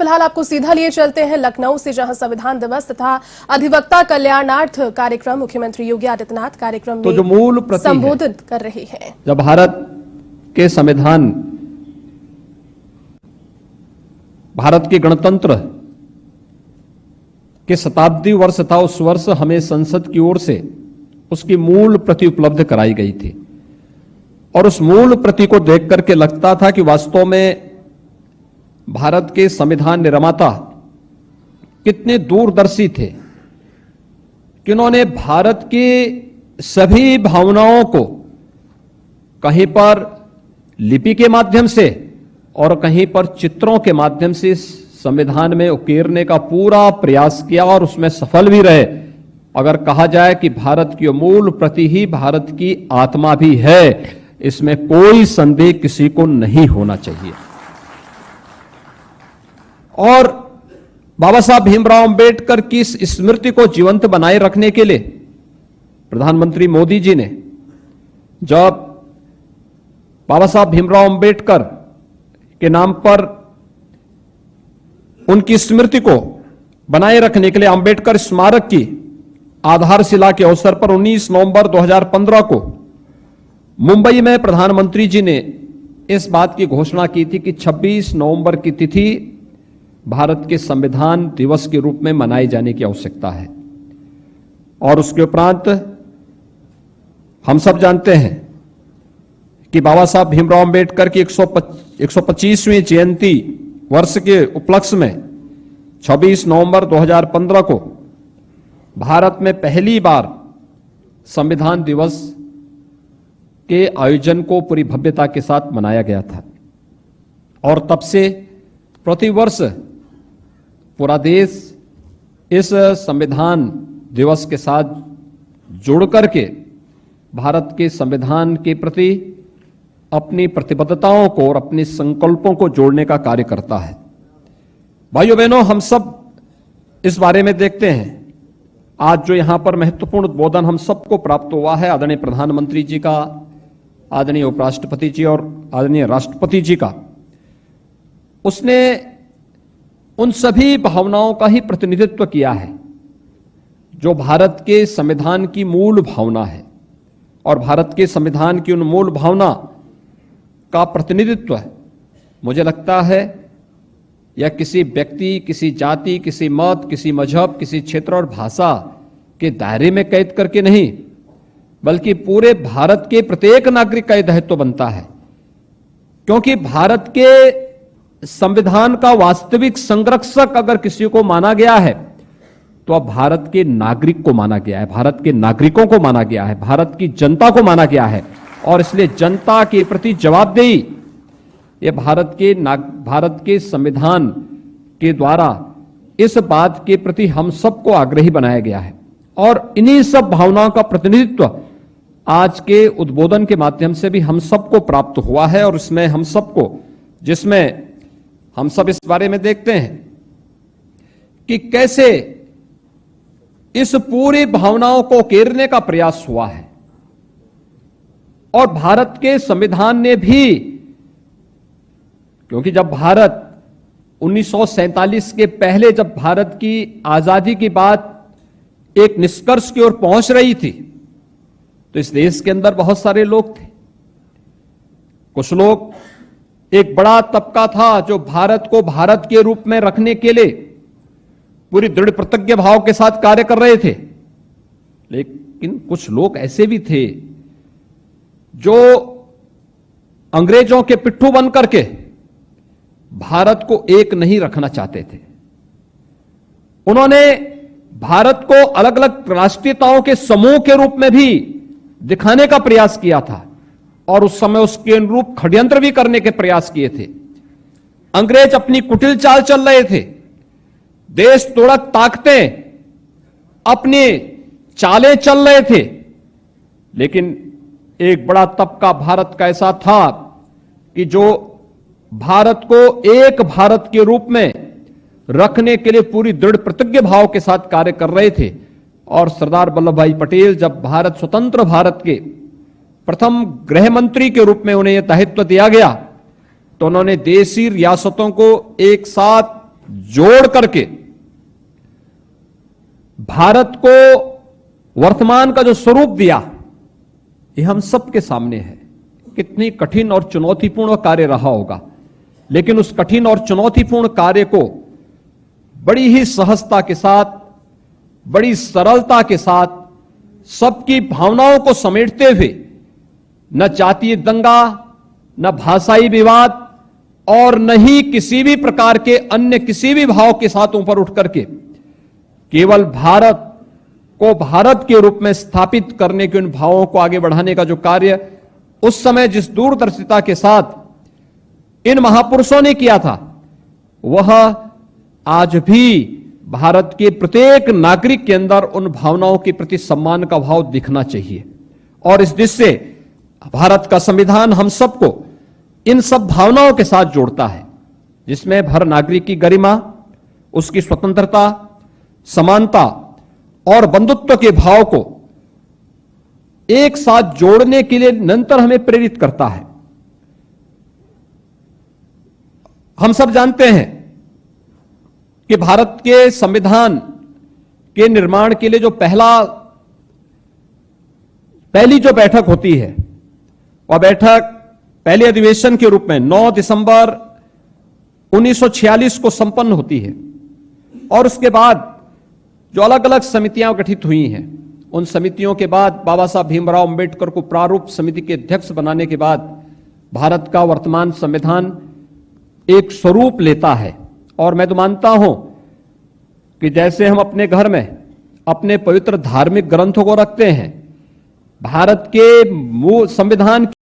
फिलहाल आपको सीधा लिए चलते हैं लखनऊ से, जहां संविधान दिवस तथा अधिवक्ता कल्याणार्थ कार्यक्रम मुख्यमंत्री योगी आदित्यनाथ कार्यक्रम तो जो मूल में संबोधित कर रहे हैं। जब भारत के संविधान, भारत के गणतंत्र के शताब्दी वर्ष था, उस वर्ष हमें संसद की ओर से उसकी मूल प्रति उपलब्ध कराई गई थी और उस मूल प्रति को देख करके लगता था कि वास्तव में भारत के संविधान निर्माता कितने दूरदर्शी थे कि उन्होंने भारत की सभी भावनाओं को कहीं पर लिपि के माध्यम से और कहीं पर चित्रों के माध्यम से संविधान में उकेरने का पूरा प्रयास किया और उसमें सफल भी रहे। अगर कहा जाए कि भारत की मूल प्रति ही भारत की आत्मा भी है, इसमें कोई संदेह किसी को नहीं होना चाहिए। और बाबा साहब भीमराव अंबेडकर की इस स्मृति को जीवंत बनाए रखने के लिए प्रधानमंत्री मोदी जी ने जब बाबा साहब भीमराव अंबेडकर के नाम पर उनकी स्मृति को बनाए रखने के लिए अंबेडकर स्मारक की आधारशिला के अवसर पर 19 नवंबर 2015 को मुंबई में प्रधानमंत्री जी ने इस बात की घोषणा की थी कि 26 नवंबर की तिथि भारत के संविधान दिवस के रूप में मनाए जाने की आवश्यकता है। और उसके उपरांत हम सब जानते हैं कि बाबा साहब भीमराव अंबेडकर की 125वीं जयंती वर्ष के उपलक्ष्य में 26 नवंबर 2015 को भारत में पहली बार संविधान दिवस के आयोजन को पूरी भव्यता के साथ मनाया गया था और तब से प्रतिवर्ष पूरा देश इस संविधान दिवस के साथ जुड़ करके भारत के संविधान के प्रति अपनी प्रतिबद्धताओं को और अपने संकल्पों को जोड़ने का कार्य करता है। भाइयों बहनों, हम सब इस बारे में देखते हैं आज जो यहां पर महत्वपूर्ण उद्बोधन हम सबको प्राप्त हुआ है आदरणीय प्रधानमंत्री जी का, आदरणीय उपराष्ट्रपति जी और आदरणीय राष्ट्रपति जी का, उसने उन सभी भावनाओं का ही प्रतिनिधित्व किया है जो भारत के संविधान की मूल भावना है। और भारत के संविधान की उन मूल भावना का प्रतिनिधित्व मुझे लगता है या किसी व्यक्ति, किसी जाति, किसी मत, किसी मजहब, किसी क्षेत्र और भाषा के दायरे में कैद करके नहीं, बल्कि पूरे भारत के प्रत्येक नागरिक का यह दायित्व बनता है। क्योंकि भारत के संविधान का वास्तविक संरक्षक अगर किसी को माना गया है तो अब भारत के नागरिक को माना गया है, भारत के नागरिकों को माना गया है, भारत की जनता को माना गया है। और इसलिए जनता के प्रति जवाबदेही ये भारत के संविधान के द्वारा इस बात के प्रति हम सबको आग्रही बनाया गया है। और इन्हीं सब भावनाओं का प्रतिनिधित्व आज के उद्बोधन के माध्यम से भी हम सबको प्राप्त हुआ है। और इसमें हम सबको, जिसमें हम सब इस बारे में देखते हैं कि कैसे इस पूरी भावनाओं को उकेरने का प्रयास हुआ है। और भारत के संविधान ने भी, क्योंकि जब भारत 1947 के पहले जब भारत की आजादी की बात एक निष्कर्ष की ओर पहुंच रही थी तो इस देश के अंदर बहुत सारे लोग थे। कुछ लोग, एक बड़ा तबका था जो भारत को भारत के रूप में रखने के लिए पूरी दृढ़ प्रतिज्ञ भाव के साथ कार्य कर रहे थे। लेकिन कुछ लोग ऐसे भी थे जो अंग्रेजों के पिट्ठू बन करके भारत को एक नहीं रखना चाहते थे। उन्होंने भारत को अलग अलग राष्ट्रीयताओं के समूह के रूप में भी दिखाने का प्रयास किया था और उस समय उसके अनुरूप षड्यंत्र भी करने के प्रयास किए थे। अंग्रेज अपनी कुटिल चाल चल रहे थे, देश तोड़क ताकतें अपनी चालें चल रहे थे। लेकिन एक बड़ा तबका भारत का ऐसा था कि जो भारत को एक भारत के रूप में रखने के लिए पूरी दृढ़ प्रतिज्ञ भाव के साथ कार्य कर रहे थे। और सरदार वल्लभ भाई पटेल जब भारत स्वतंत्र भारत के प्रथम गृह मंत्री के रूप में उन्हें यह दायित्व दिया गया तो उन्होंने देशी रियासतों को एक साथ जोड़ करके भारत को वर्तमान का जो स्वरूप दिया, ये हम सबके सामने है। कितनी कठिन और चुनौतीपूर्ण कार्य रहा होगा, लेकिन उस कठिन और चुनौतीपूर्ण कार्य को बड़ी ही सहजता के साथ, बड़ी सरलता के साथ, सबकी भावनाओं को समेटते हुए, न जातीय दंगा, न भाषाई विवाद और न ही किसी भी प्रकार के अन्य किसी भी भाव के साथ ऊपर उठ करके केवल भारत को भारत के रूप में स्थापित करने के उन भावों को आगे बढ़ाने का जो कार्य उस समय जिस दूरदर्शिता के साथ इन महापुरुषों ने किया था, वह आज भी भारत के प्रत्येक नागरिक के अंदर उन भावनाओं के प्रति सम्मान का भाव दिखना चाहिए। और इस दृष्टि से भारत का संविधान हम सबको इन सब भावनाओं के साथ जोड़ता है, जिसमें हर नागरिक की गरिमा, उसकी स्वतंत्रता, समानता और बंधुत्व के भाव को एक साथ जोड़ने के लिए निरंतर हमें प्रेरित करता है। हम सब जानते हैं कि भारत के संविधान के निर्माण के लिए जो पहली जो बैठक होती है, वह बैठक पहले अधिवेशन के रूप में 9 दिसंबर 1946 को संपन्न होती है। और उसके बाद जो अलग अलग समितियां गठित हुई हैं, उन समितियों के बाद बाबा साहब भीमराव अंबेडकर को प्रारूप समिति के अध्यक्ष बनाने के बाद भारत का वर्तमान संविधान एक स्वरूप लेता है। और मैं तो मानता हूं कि जैसे हम अपने घर में अपने पवित्र धार्मिक ग्रंथों को रखते हैं, भारत के संविधान